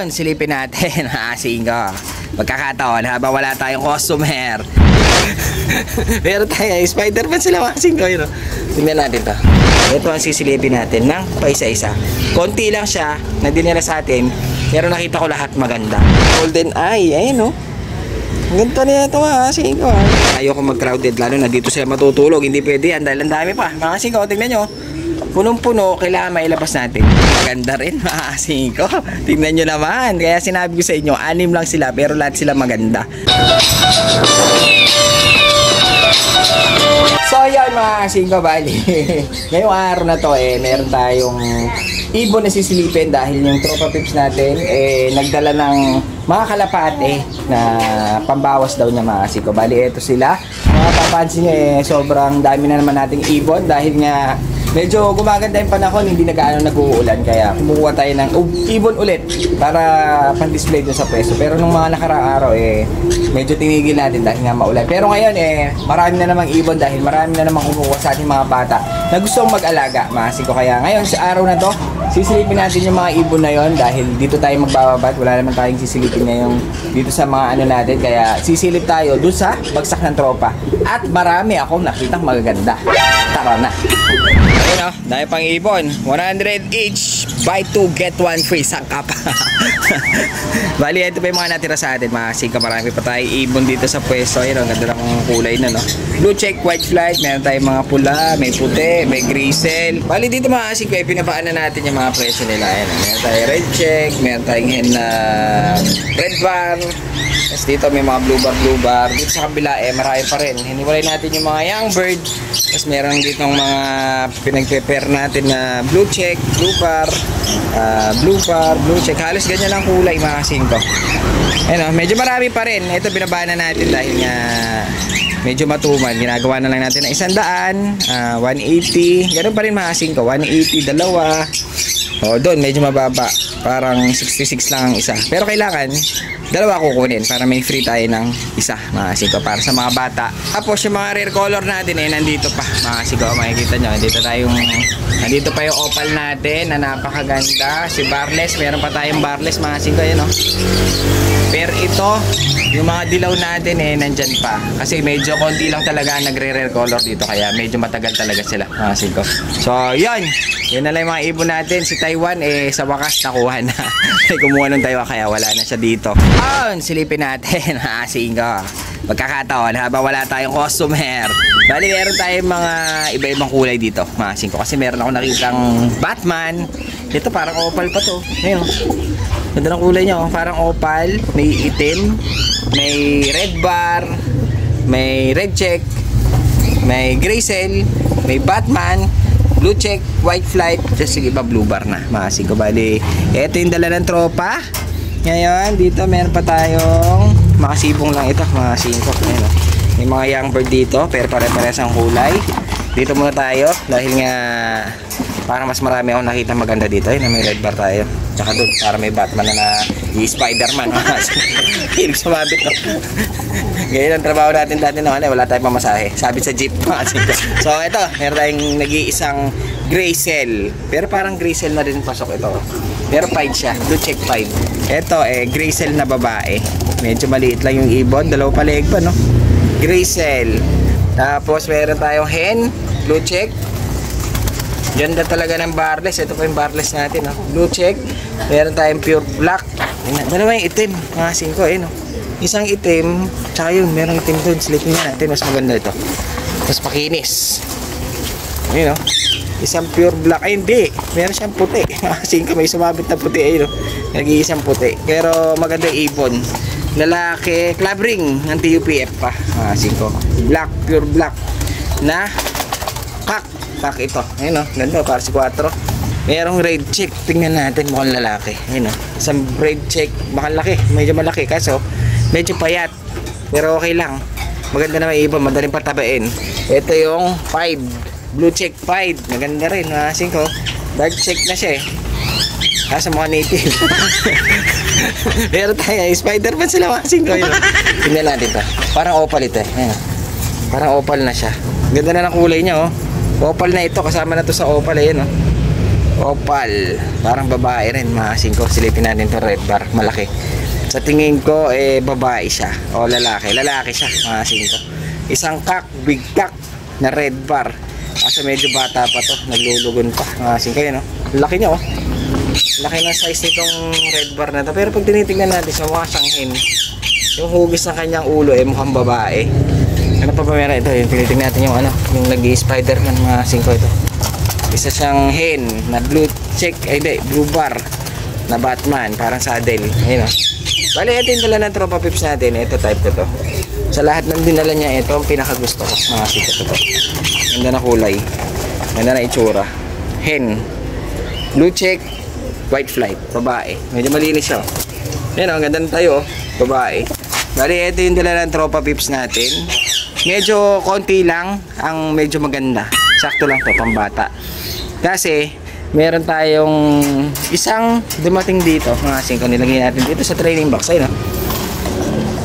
Silipin natin. Singko. Magkakataon habang wala tayong customer. Meron tayo. Spider-Man sila mga singko. Yun, tingnan natin to. Ito ang sisilipin natin ng paisa-isa. Konti lang siya na dinala sa atin. Pero nakita ko lahat maganda. Golden eye. Ayun o. Ang ganda niya ito mga singko. Ayoko mag-crowded lalo na dito sila matutulog. Hindi pwede yan dahil ang dami pa. Mga singko, tingnan nyo. Punong-puno, kailangan mailabas natin. Maganda rin, mga singko. Tingnan nyo naman. Kaya sinabi ko sa inyo, 6 lang sila, pero lahat sila maganda. So, yan mga singko, bali. Ngayong araw na to, meron tayong ibon na sisilipin dahil yung tropa pips natin, nagdala ng mga kalapate na pambawas daw niya mga singko. Bali, eto sila. Mapapansin nyo, sobrang dami na naman nating ibon dahil nga medyo gumaganda yung panahon, hindi na gaano nag-uulan. Kaya kumukuha tayo ng ibon ulit para pan-display dun sa pwesto. Pero nung mga nakaraang araw, medyo tinigil natin dahil nga maulan. Pero ngayon, marami na namang ibon dahil marami na namang kumukuha sa ating mga bata na gustong mag-alaga, mga singko. Kaya ngayon, sa araw na to, sisilipin natin yung mga ibon na yon dahil dito tayo magbababat. Wala naman tayong sisilipin ngayong dito sa mga ano natin. Kaya sisilip tayo dun sa bagsak ng tropa. At marami akong nakitang magaganda. Tara na! Ayun o, dahil pang ibon 100 each, buy 2 get 1 free, sangka pa. Bali, ito pa yung mga natira sa atin mga singko. Marami pa tayo ibon dito sa pwesto. Ayun o, ganda ng kulay na no. Blue check, white flight, meron tayong mga pula, may puti, may grisel. Bali dito mga singko, pinabaan na natin yung mga presyo nila. Ayun, meron tayong red check, meron tayong hen na red bar. Tapos dito may mga blue bar. Dito sa kabila marami pa rin. Hiniwalay natin yung mga young bird. Tapos meron dito mga pinag-prepare natin na blue check, blue bar, blue check. Halos ganyan ang kulay mga singko. Ayun, medyo marami pa rin. Ito binabaan na natin dahil nga medyo matumal. Ginagawa na lang natin ng 100, 180. Ganun pa rin mga singko. 180, dalawa. O doon medyo mababa. Parang 66 lang ang isa. Pero kailangan dalawa kukunin para may free tayo ng isa mga singko para sa mga bata. Tapos yung mga rare color natin nandito pa mga singko. Makikita nyo, nandito pa yung opal natin na napakaganda. Si Barles, meron pa tayong Barles mga singko yun o. Pero ito, yung mga dilaw natin nandyan pa. Kasi medyo konti lang talaga nagre-rare color dito. Kaya medyo matagal talaga sila mga singko. So yun na lang yung mga ibon natin. Si Taiwan sa wakas nakuha na. Kumuha ng Taiwan kaya wala na siya dito. Silipin natin mga singko. Magkakataon habang wala tayong customer. Bali meron tayong mga iba-ibang kulay dito mga singko. Kasi meron ako nakitang Batman. Ito parang opal pa to. Ayun, ganda ng kulay niya, parang opal. May itim, may red bar, may red check, may grisel, may Batman, blue check, white flight, just iba blue bar na mga singko. Bali ito yung dala ng tropa. Ngayon dito meron pa tayong makasibong lang ito mga singko. Ayun, may mga young bird dito pero pare-pares ang kulay. Dito muna tayo dahil nga para mas marami akong nakita maganda dito. Ayun, may red bar tayo. Tsaka doon para may Batman na Spider-Man. Hilig sumabit no? Ganyan ang trabaho natin dati noon. Wala tayong pamasahe. Sabit sa jeep. So ito, meron tayong nag-iisang grisel. Pero parang grisel na rin pasok ito. Pero 5 siya. Blue check 5. Ito grisel na babae. Medyo maliit lang yung ibon. Dalawa paleg pa no. Grisel. Tapos meron tayong hen. Blue check. Ganda talaga ng Barles. Ito pa yung Barles natin no? Blue check. Meron tayong pure black. Dalawa yung itim mga singko no? Isang itim. Tsaka yun merong itim doon. Silipin natin. Mas maganda ito. Mas pakinis. Ayun no? Isang pure black. Ay hindi, meron siyang puti. Singko may sumabit na puti. Ayun no? Nag-iisang puti. Pero maganda yung ibon. Lalaki. Club ring ng TUPF pa singko. Black, pure black na kak ito. Ayun no? Ganda para si 4. Merong red check. Tingnan natin mukhang lalaki. Ayun no? Isang red check. Baka laki. Medyo malaki kaso medyo payat. Pero okay lang. Maganda naman ibon. Madaling patabain. Ito yung 5. Blue check 5. Maganda rin mga singko. Dark check na siya Nasa mga native. Meron tayo. Spider-Man sila mga singko. Tingnan natin ito. Parang opal ito Ayan. Parang opal na siya. Ganda na ng kulay niya Opal na ito. Kasama na to sa opal. Ayan Opal. Parang babae rin mga singko. Silipin natin to red bar. Malaki. Sa tingin ko, babae siya. O lalaki. Lalaki siya mga singko. Isang kak, big kak na red bar. Kasi medyo bata pa to. Naglulugon pa mga singko yun, no? Laki niya, oh. Laki ng size nitong red bar na to. Pero pag tinitingnan natin siya, mukha siyang hen. Yung hugis ng kanyang ulo, mukhang babae. Ano pa ba meron ito? Yung tinitingnan natin yung yung nag-i-Spiderman mga singko ito. Isa siyang hen na blue check, blue bar na Batman, parang saddle. Ayun, oh. Bali, ito yung dala ng tropa pips natin. Ito type ko to. Sa lahat ng dinala niya, ito ang pinakagusto ko. Mga sikat ito. Ganda na kulay. Ganda na itsura. Hen. Blue check, white flight. Babae. Medyo malinis siya. Yan, oh, ganda na tayo. Babae. Bali, ito yung dala ng tropa pips natin. Medyo konti lang ang medyo maganda. Sakto lang to, pambata. Kasi meron tayong isang dumating dito, mga singko, nilagay natin dito sa training box. Ayun, no?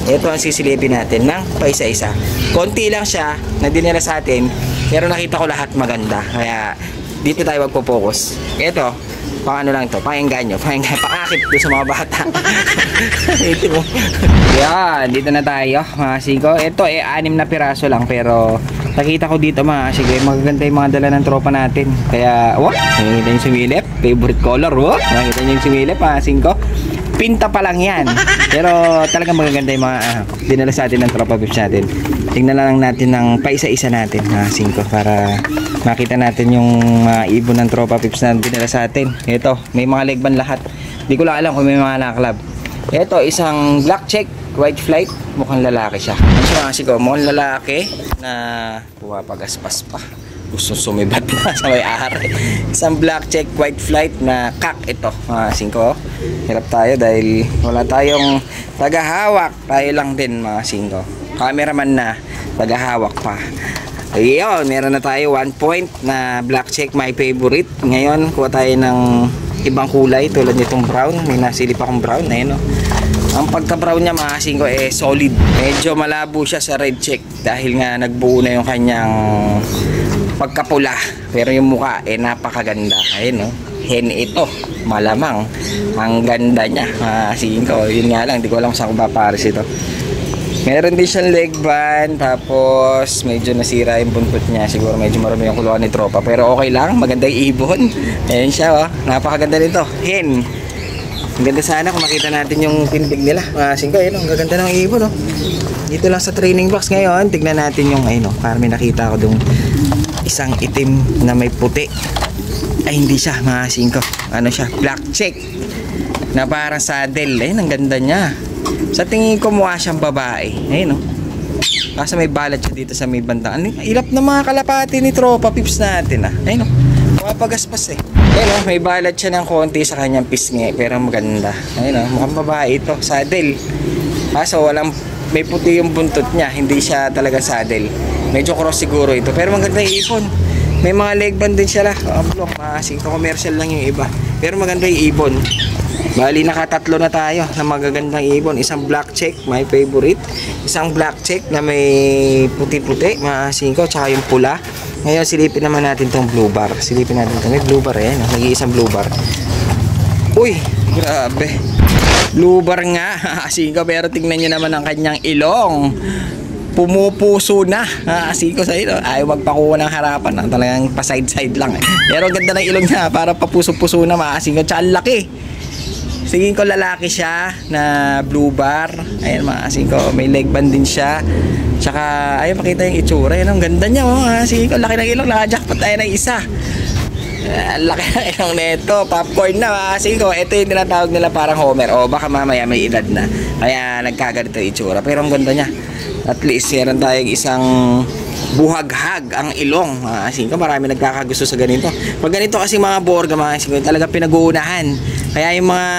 Ito ang sisilipin natin ng paisa-isa. Konti lang siya na dinala sa atin, pero nakita ko lahat maganda. Kaya dito tayo magpo-focus. Ito, pang ano lang to, pang-engganyo, pang-akit doon sa mga bata. Ito mo. Yan, dito na tayo mga singko. Ito 6 na piraso lang, pero nakita ko dito mga sige, magaganda yung mga dala ng tropa natin. Kaya, nakikita yung sumilip, favorite color, nakikita yung sumilip mga singko. Pinta pa lang yan, pero talagang magaganda yung mga dinala sa atin ng tropa pips natin. Tingnan lang natin ng paisa-isa natin mga singko para makita natin yung mga ibon ng tropa pips na dinala sa atin. Ito, may mga legban lahat. Hindi ko lang alam kung may mga nakalab. Ito, isang black check, white flight. Mukhang lalaki siya. Ano siya mga singko? Mukhang lalaki na pumapagaspas pa. Gusto sumibat na sa may-ari. Isang black check, white flight na kak ito mga singko. Hirap tayo dahil wala tayong tagahawak. Tayo lang din mga singko. Cameraman na, tagahawak pa. Ayun, meron na tayo 1 point na black check, my favorite. Ngayon, kuha tayo ng ibang kulay tulad nitong brown. May nasilip akong brown. Ayun, no? Ang pagka-brown niya mga singko solid. Medyo malabo siya sa red check dahil nga nagbuo na yung kanyang pagkapula. Pero yung mukha napakaganda. Ayun, no? Hen ito. Malamang. Ang ganda niya mga singko. Yun nga lang, di ko alam saan ko paparis ito. Meron din siyang leg band, tapos medyo nasira yung buntot niya. Siguro medyo marami yung kuluan ni tropa, pero okay lang, maganda yung ibon. Ayan siya, oh. Napakaganda nito. Hen. Ang ganda sana kung makita natin yung tindig nila. Singko, ayun, ang gaganda ng ibon, oh. Dito lang sa training box ngayon, tignan natin yung, ayun, oh, para may nakita ko dong isang itim na may puti. Ay, hindi siya, mga singko. Ano siya? Black check. Na parang saddle. Ayun, ang ganda niya. Sa tingin ko mukha siyang babae. Ayun, no? Kasi may balat siya dito sa may banda. Ilap na mga kalapati ni tropa pips natin, Ayun, no? Pumapagaspas, Ayun, no? May balat siya ng konti sa kanyang pisngi, pero maganda. Ayun, no? Mukhang babae ito. Saddle. Kaso walang, may puti yung buntot niya. Hindi siya talaga saddle. Medyo cross siguro ito. Pero maganda yung ibon. May mga leg band din siya. Commercial lang yung iba. Pero maganda yung ibon. Bali, nakatatlo na tayo na magagandang ibon. Isang black check, my favorite. Isang black check na may puti-puti, mga singko, tsaka yung pula. Ngayon, silipin naman natin tong blue bar. Silipin natin ito. May blue bar, nag-iisang blue bar. Uy, grabe. Blue bar nga, singko, pero tingnan nyo naman ang kanyang ilong. Pumupuso na. Singko sa ito. Ayaw magpakuha ng harapan. Talagang pa-side-side lang. Pero ganda ng ilong niya. Para papuso-puso na, mga singko. Tsaka laki. Tingin ko lalaki siya na blue bar. Ayun mga singko, may leg band din siya. Tsaka ayun, makita yung itsura. Ayun, ang ganda niya, singko, laki ng ilong. Naka-jackpot tayo ng isa. Laki ng ilong nito. Popcorn na, mga singko. Ito yung tinatawag nila parang Homer. O baka mamaya may edad na. Kaya nagkaganito yung itsura. Pero ang ganda niya. At least meron tayong isang buhaghag ang ilong. Singko, marami nagkakagusto sa ganito. Pag ganito kasi mga borga, mga singko, talaga pinag-uunahan. Kaya yung mga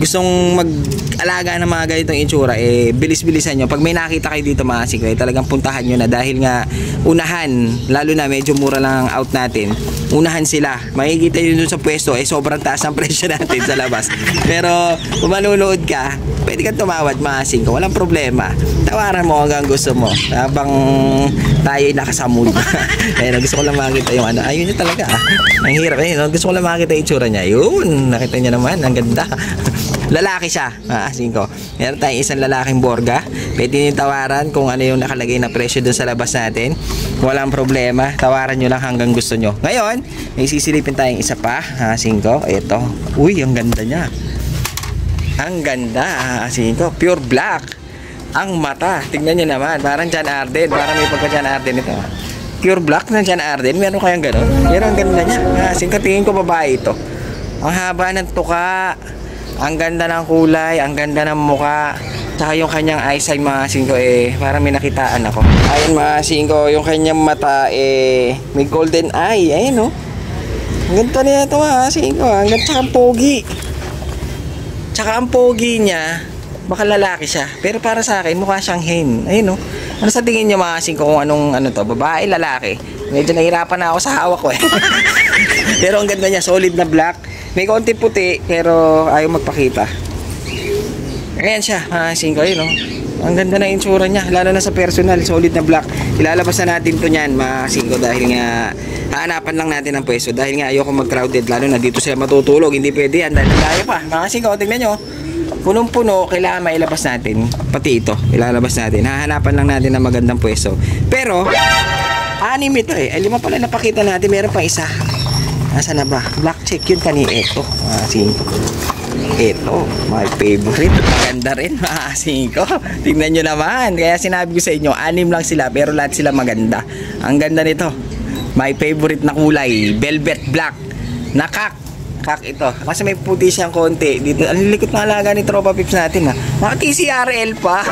gustong mag-alaga ng mga ganitong itsura, bilis-bilisan nyo. Pag may nakita kayo dito mga singko, talagang puntahan nyo na dahil nga unahan, lalo na medyo mura lang ang out natin. unahan sila. Makikita nyo dun sa pwesto, sobrang taas ang presyo natin sa labas. Pero kung manunood ka, pwede kang tumawad mga singko, walang problema. Tawaran mo hanggang gusto mo habang tayo'y nakasamod. Ayun, gusto ko lang makita yung ano. Ayun yun talaga ang hirap. Ayun, gusto ko lang makita yung itsura niya. Yun, nakita niya naman, ang ganda. Lalaki siya, singko. Meron tayong isang lalaking Borga. Pwede nyo tawaran kung ano yung nakalagay na presyo dun sa labas natin. Walang problema, tawaran nyo lang hanggang gusto nyo. Ngayon, may sisilipin tayong isa pa, singko. Ito, uy, ang ganda niya. Ang ganda, singko. Pure black. Ang mata, tingnan nyo naman, parang John Arden. Parang may pagka John Arden ito. Pure black ng John Arden. Meron kayang gano'n? Pero ang ganda niya. Singko, tingin ko babae ito. Ang haba ng tuka. Ang ganda ng kulay, ang ganda ng muka. Saka yung kanyang eyesight mga singko parang may nakitaan ako. Ayun mga singko, yung kanyang mata may golden eye. Ayun no. Ang ganda niya ito mga singko. Ang ganda, tsaka ang pogi. Tsaka ang pogi niya, baka lalaki siya. Pero para sa akin, mukha siyang hen. Ayun no. Ano sa tingin niyo mga singko kung anong ano to? Babae, lalaki? Medyo nahirapan na ako sa hawak ko Pero ang ganda niya, solid na black. May konti puti pero ayaw magpakita. Ayan siya, singko yun, no? Ang ganda na itsura niya, lalo na sa personal, solid na black. Ilalabas na natin to niyan, mga singko, dahil nga hahanapan lang natin ng pwesto. Dahil nga ayoko mag-crowded, lalo na dito sila matutulog. Hindi pwede yan, dahil layo pa. Mga singko, tingnan nyo, punong-puno, kailangan mailabas natin. Pati ito, ilalabas natin. Hahanapan lang natin ng magandang pwesto. Pero, anim ito 5 pala napakita natin, meron pa isa. Nasaan na ba? Black check yun kanina. Ito, singko. Ito, my favorite. Maganda rin, singko. Tingnan nyo naman. Kaya sinabi ko sa inyo, 6 lang sila, pero lahat sila maganda. Ang ganda nito. My favorite na kulay, velvet black. Nakak. Kak ito. Kasi may puti siyang konti. Dito, ang lilikot na alaga ni Tropa Pips natin. Mga TCRL pa.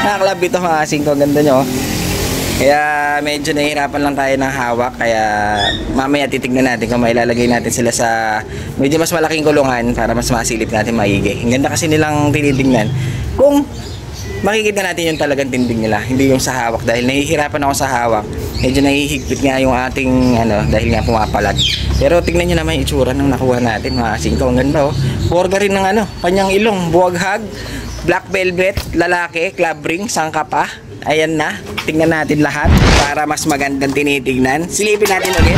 Nakaklab ito mga singko. Ganda nyo. Kaya medyo nahihirapan lang tayo ng hawak. Kaya mamaya titignan natin kung mailalagay natin sila sa medyo mas malaking kulungan para mas masilip natin maigi. Ang ganda kasi nilang tinitingnan. Kung makikita natin yung talagang tindig nila, hindi yung sa hawak. Dahil nahihirapan ako sa hawak, medyo nahihigpit nga yung ating dahil nga pumapalag. Pero tignan nyo naman yung itsura ng nakuha natin mga singko. Ang ganda Borga rin ng kanyang ilong, buwaghag, black velvet, lalaki, club ring, sangka pa. Ayan na, tingnan natin lahat para mas magandang tinitignan. Silipin natin ulit.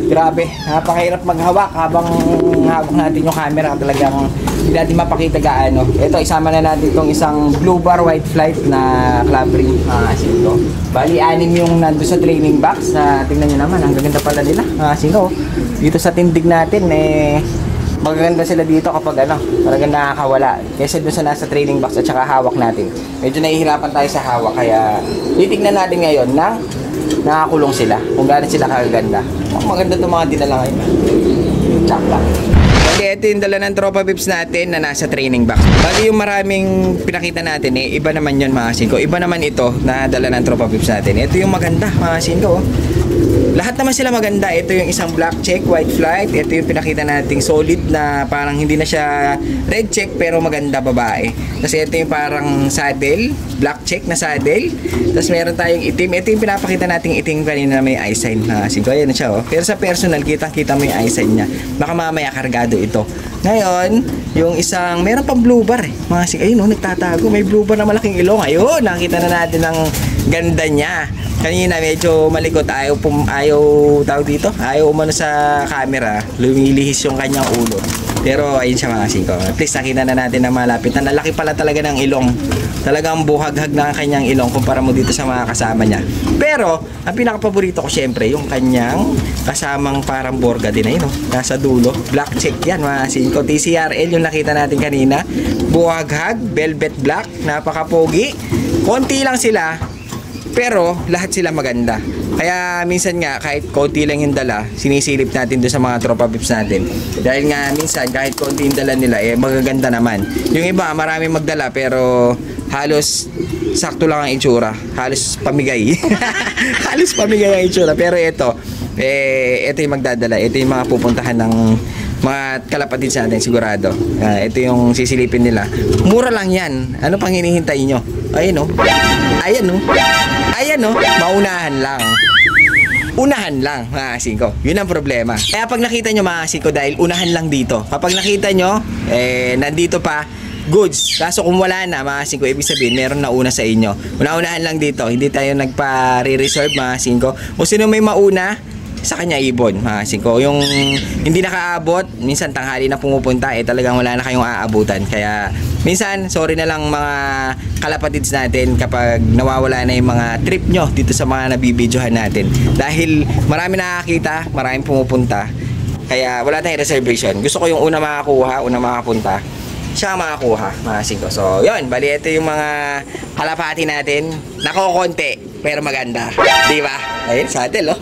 Grabe, napakahirap maghawak habang hawak natin yung camera. Talagang hindi natin mapakita gaano. Ito, isama na natin itong isang blue bar white flight na club ring. Singko. Bali, 6 yung nando sa training box. Tingnan nyo naman, ang gaganda pala nila. Singko. Dito sa tindig natin, magaganda sila dito kapag talagang nakakawala kaysa doon sa nasa training box at saka hawak natin. Medyo nahihirapan tayo sa hawak, kaya titignan natin ngayon na nakakulong sila kung gaano sila kaganda. Maganda itong mga dinala ngayon. Tsaka okay, ito yung dala ng Tropa Pips natin na nasa training box. Bali yung maraming pinakita natin iba naman yun mga singko. Iba naman ito na dala ng Tropa Pips natin. Ito yung maganda mga singko. Lahat naman sila maganda. Ito yung isang black check, white flight. Ito yung pinakita nating solid na parang hindi na siya red check pero maganda babae. Kasi ito yung parang saddle, black check na saddle. Tapos meron tayong itim. Ito yung pinapakita nating itim kanina na may eye sign. Singko, ayan na siya Pero sa personal, kitang-kita mo yung eye sign niya. Baka mamaya kargado ito. Ngayon, yung isang, meron pang blue bar mga singko. Ayun nagtatago. May blue bar na malaking ilong. Ayun, nakita na natin ang ganda niya. Kanina medyo malikot, ayaw tawag dito, ayaw umano sa camera, lumilihis yung kanyang ulo. Pero ayun siya mga singko. At least nakita na natin na malapit na nalaki pala talaga ng ilong. Talagang buhaghag na ang kanyang ilong kumpara mo dito sa mga kasama niya. Pero ang pinaka-paborito ko syempre yung kanyang kasamang parang Borga din na nasa dulo. Black check yan mga singko. TCRL yung nakita natin kanina. Buhaghag, velvet black, napaka-pogi. Konti lang sila. Pero lahat sila maganda. Kaya minsan nga kahit konti lang yung dala, sinisilip natin doon sa mga Tropa Pips natin. Dahil nga minsan kahit konti yung dala nila magaganda naman. Yung iba marami magdala pero halos sakto lang ang itsura. Halos pamigay. Halos pamigay ang itsura. Pero ito yung magdadala. Ito yung mga pupuntahan ng mga kalapatid sa atin sigurado. Ito yung sisilipin nila. Mura lang yan. Ano pang hinihintay nyo? Ayun Ayan Ayan maunahan lang. unahan lang, mga singko. Yun ang problema. Kaya pag nakita nyo, mga singko, dahil unahan lang dito. Kapag nakita nyo, nandito pa, goods. Kaso kung wala na, mga singko, ibig sabihin, meron na una sa inyo. Una-unahan lang dito. Hindi tayo nagpa-re-reserve, mga singko. Kung sino may mauna, sa kanya ibon, mga singko. Yung hindi nakaabot, minsan tanghali na pumupunta, talagang wala na kayong aabutan. Kaya minsan, sorry na lang mga kalapatids natin kapag nawawala na yung mga trip nyo dito sa mga nabibidyohan natin. Dahil marami nakakita, maraming pumupunta. Kaya wala tayong reservation. Gusto ko yung una makakuha, una makapunta, siya ang makakuha, mga singko. So, yun, bali ito yung mga kalapati natin. Nakokonti, pero maganda. Di ba? Ayun, saddle, oh.